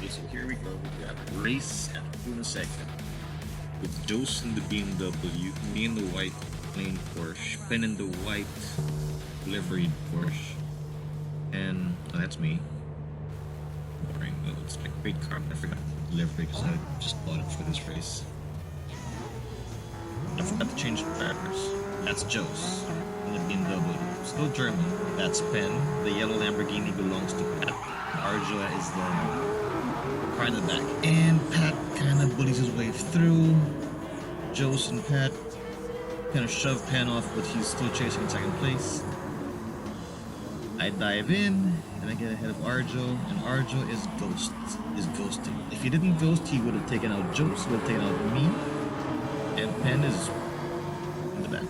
Okay, so here we go. We got a race at Laguna Seca with Jose in the BMW, me in the white plain Porsche, Ben in the white liveried Porsche, and oh, that's me. Boring. Oh, it's like great car. I forgot the livery because I just bought it for this race. I forgot to change the drivers. That's Jose in the BMW. Still German. That's Ben. The yellow Lamborghini belongs to Pat. Arjoa is the car in the back. And Pat kind of bullies his way through. Jose and Pat kind of shove Pan off, but he's still chasing in second place. I dive in, and I get ahead of Arjo, and Arjo is ghosting. If he didn't ghost, he would have taken out Jose, would have taken out me, and Pen is in the back now.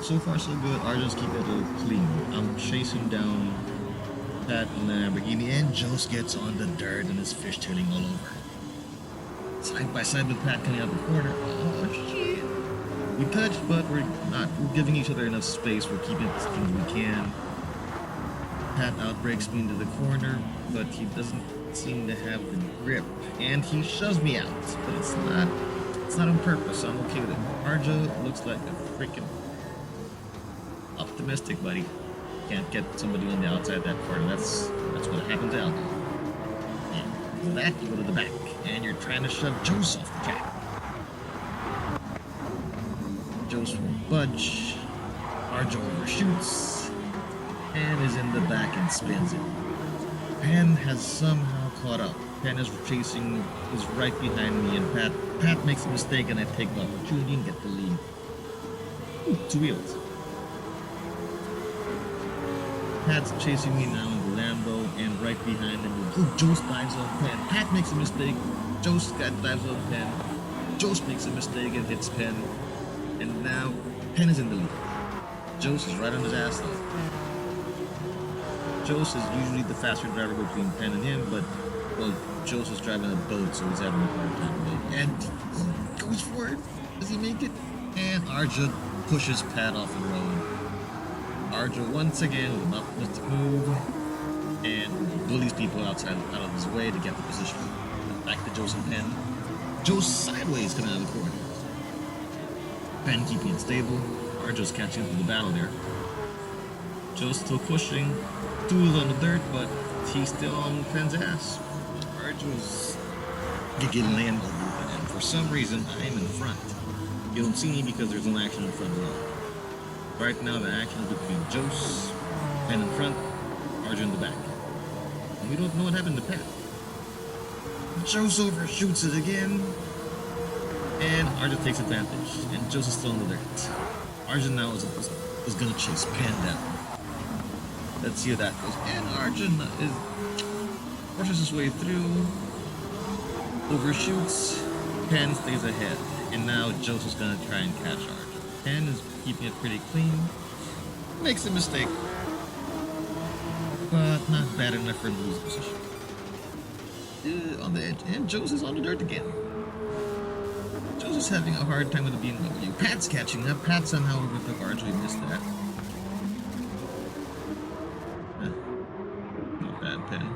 So far so good. Arjo's keeping it a little clean. I'm chasing down Pat in the Lamborghini, and Jose gets on the dirt and is fishtailing all over. Side by side with Pat coming out the corner. Oh shit! We touched, but we're giving each other enough space. We're keeping it as clean as we can. Pat outbreaks me into the corner, but he doesn't seem to have the grip, and he shoves me out. But it's not on purpose, so I'm okay with it. Arjo looks like a freaking optimistic buddy. Can't get somebody on the outside of that corner. That's what happens out there. And for that, you go to the back, and you're trying to shove Jose off the track. Jose won't budge. Arjo overshoots and is in the back and spins it. Pan has somehow caught up. Pan is right behind me, and Pat makes a mistake, and I take the opportunity and get the lead. Ooh, two wheels. Pat's chasing me now in the Lambo, and right behind him, Jose dives on Pan. Pat makes a mistake. Jose dives on Pan. Jose makes a mistake and hits Pen, and now Pen is in the lead. Jose is right on his ass though. Jose is usually the faster driver between Pen and him, but, well, Jose is driving a boat, so he's having a hard time with it. And he goes for it. Does he make it? And Arjo pushes Pat off the road. Arjo once again with an optimistic move and bullies people out of his way to get the position. Back to Jose and Pen. Jose sideways coming out of the corner. Pen keeping it stable. Arjo's catching up to the battle there. Joe's still pushing. Tools on the dirt, but he's still on Pen's ass. Arjo's getting land over, and for some reason I am in front. You don't see me because there's no action in front at all. Right now the action is between Jose, Pen in front, Arjo in the back. And we don't know what happened to Pat. Jose overshoots it again, and Arjo takes advantage, and Jose is still in the dirt. Arjo now is gonna chase Pen down. Let's see how that goes. And Arjun forces his way through, overshoots, Pen stays ahead, and now Joseph's gonna try and catch Arjun. Pen is keeping it pretty clean, makes a mistake, but not bad enough for him to lose position. On the edge, and Joseph's on the dirt again. Joseph's having a hard time with the BMW. Pat's catching up. Pat somehow overtook Arjun. He missed that. Pen.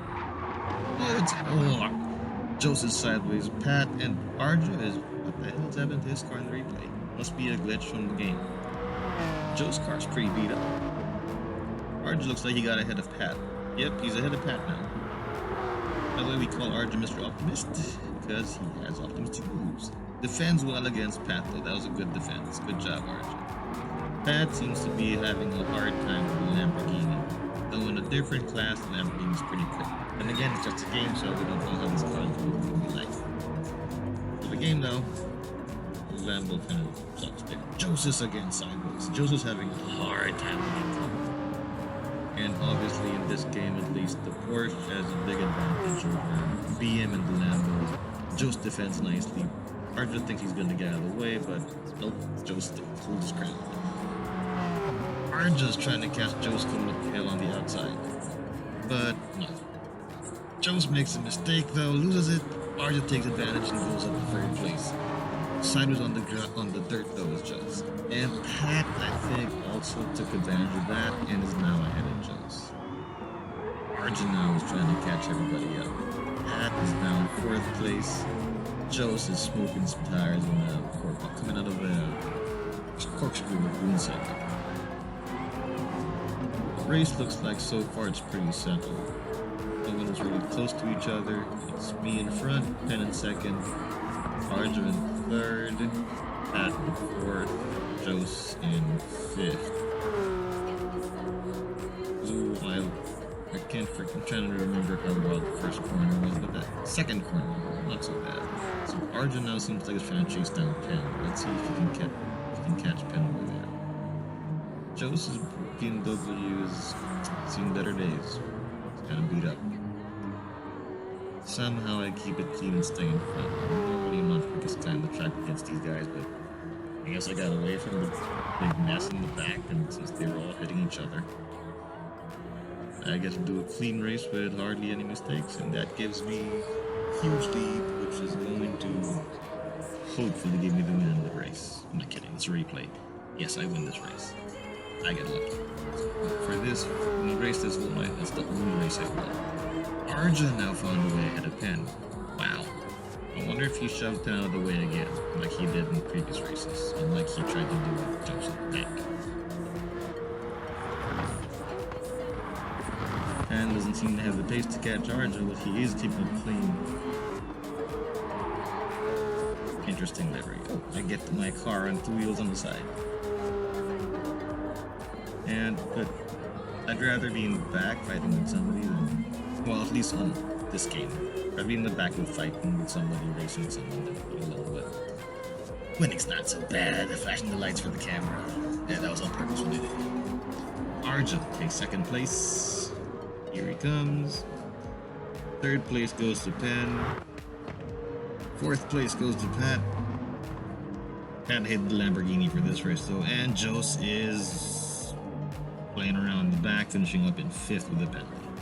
Joseph's sideways. Pat and Arjo is what the hell's happened to his car in the replay? Must be a glitch from the game. Joe's car's pretty beat up. Arjo looks like he got ahead of Pat. Yep, he's ahead of Pat now. By the way, we call Arjo Mr. Optimist because he has optimistic moves. Defends well against Pat though. That was a good defense. Good job, Arjo. Pat seems to be having a hard time with the Lamborghini. Though in a different class, the Lamborghini is pretty quick. And again, it's just a game, so we don't know how this car will be like. For the game, though, the Lambo kind of sucks there. Joseph's again sideways. Joseph's having a hard time with it. And obviously, in this game, at least, the Porsche has a big advantage over BM and the Lambo. Jose defends nicely. Arjo thinks he's going to get out of the way, but nope, Jose holds his ground. Arjo's trying to catch Jose coming up the hill on the outside, but no. Jose makes a mistake though, loses it. Arjo takes advantage and goes up to third place. Sideways on the dirt though is Jose. And Pat, I think, also took advantage of that and is now ahead of Jose. Arjo now is trying to catch everybody up. Pat is down 4th place. Joe's is smoking some tires on a cork coming out of a corkscrew with Laguna Seca. The race looks like so far it's pretty settled. No one's really close to each other. It's me in front, Penn in 2nd, Arjo in 3rd, Pat in 4th, Joe's in 5th. Ooh, I can't freaking, I'm trying to remember how well the first corner was, but that second corner, not so bad. So Arjo now seems like he's trying to chase down Penn. Let's see if he can catch Penn over there. Joe's BMW has seen better days. It's kind of beat up. Somehow I keep it clean and stay in front. Normally I'm not the quickest guy on the track against these guys, but I guess I got away from the big mess in the back, and since they were all hitting each other, I get to do a clean race with hardly any mistakes, and that gives me a huge lead, which is going to hopefully give me the win in the race. I'm not kidding, it's a replay. Yes, I win this race. I get lucky. For this, when you race this whole night, that's the only race I won. Arja now found a way ahead of Penn. Wow. I wonder if he shoved Penn out of the way again, like he did in previous races, and like he tried to do with Joseph Bank. Penn doesn't seem to have the pace to catch Arja, but he is keeping it clean. Interesting livery. Oh, I get my car on 2 wheels on the side. But I'd rather be in the back fighting with somebody than, well, at least on this game. I'd be in the back and fighting with somebody, racing someone than be alone, but winning's not so bad. Flashing the lights for the camera. Yeah, that was on purpose when I did it. Arja takes 2nd place. Here he comes. 3rd place goes to Penn. 4th place goes to Pat. Pat hit the Lamborghini for this race though, and Jose is playing around in the back, finishing up in 5th with a penalty.